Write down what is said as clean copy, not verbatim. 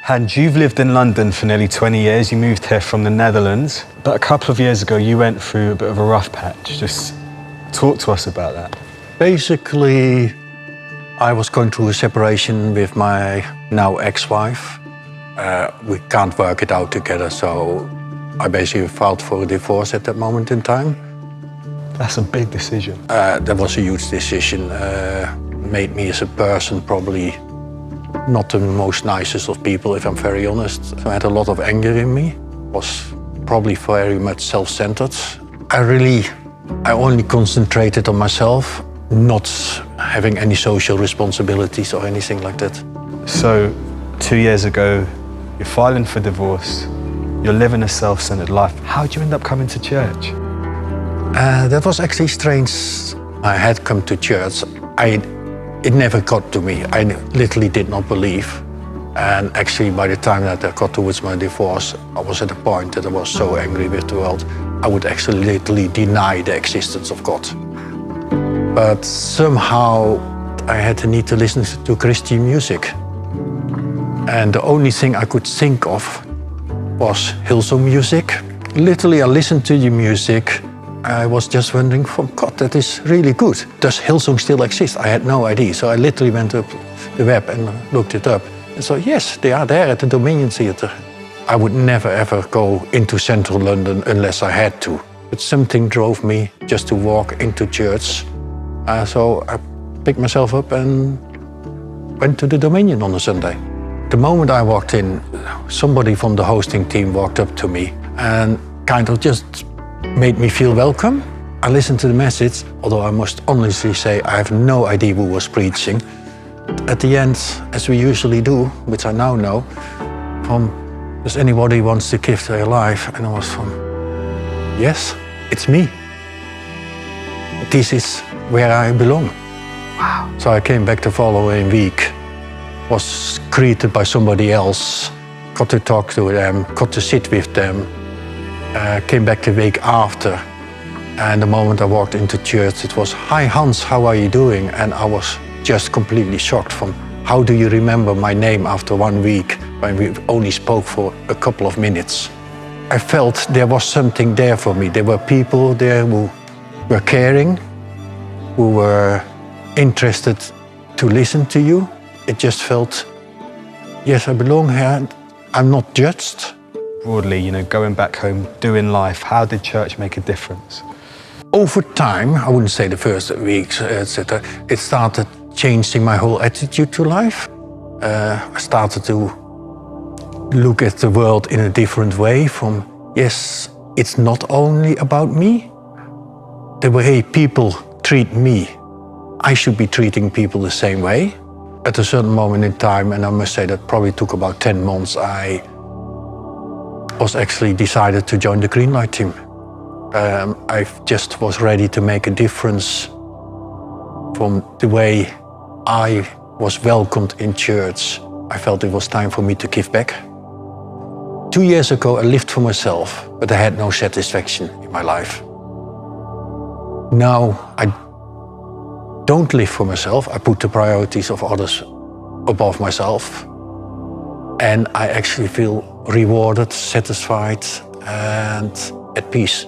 And you've lived in London for nearly 20 years. You moved here from the Netherlands. But a couple of years ago, you went through a bit of a rough patch. Just talk to us about that. Basically, I was going through a separation with my now ex-wife. We can't work it out together, so I basically filed for a divorce at that moment in time. That's a big decision. That was a huge decision. Made me as a person probably not the most nicest of people, if I'm very honest. I had a lot of anger in me. Was probably very much self-centered. I only concentrated on myself, not having any social responsibilities or anything like that. So 2 years ago, you're filing for divorce. You're living a self-centered life. How'd you end up coming to church? That was actually strange. I had come to church. It never got to me. I literally did not believe. And actually, by the time that I got towards my divorce, I was at a point that I was so angry with the world, I would actually literally deny the existence of God. But somehow, I had the need to listen to Christian music. And the only thing I could think of was Hillsong music. Literally, I listened to the music. I was just wondering, from God, that is really good. Does Hillsong still exist? I had no idea. So I literally went up the web and looked it up. And so, yes, they are there at the Dominion Theatre. I would never, ever go into central London unless I had to. But something drove me just to walk into church. So I picked myself up and went to the Dominion on a Sunday. The moment I walked in, somebody from the hosting team walked up to me and kind of just made me feel welcome. I listened to the message, although I must honestly say I have no idea who was preaching. At the end, as we usually do, which I now know, does anybody wants to give their life? And I was yes, it's me. This is where I belong. Wow. So I came back the following week, was greeted by somebody else, got to talk to them, got to sit with them. Came back the week after, and the moment I walked into church, it was, "Hi Hans, how are you doing?" And I was just completely shocked from, how do you remember my name after 1 week when we only spoke for a couple of minutes? I felt there was something there for me. There were people there who were caring, who were interested to listen to you. It just felt, yes, I belong here. I'm not judged. Broadly, going back home, doing life, how did church make a difference? Over time, I wouldn't say the first weeks, etc., it started changing my whole attitude to life. I started to look at the world in a different way from, yes, it's not only about me. The way people treat me, I should be treating people the same way. At a certain moment in time, and I must say that probably took about 10 months, I was actually decided to join the Green Light team. I just was ready to make a difference from the way I was welcomed in church. I felt it was time for me to give back. 2 years ago, I lived for myself, but I had no satisfaction in my life. Now, I don't live for myself. I put the priorities of others above myself. And I actually feel rewarded, satisfied, and at peace.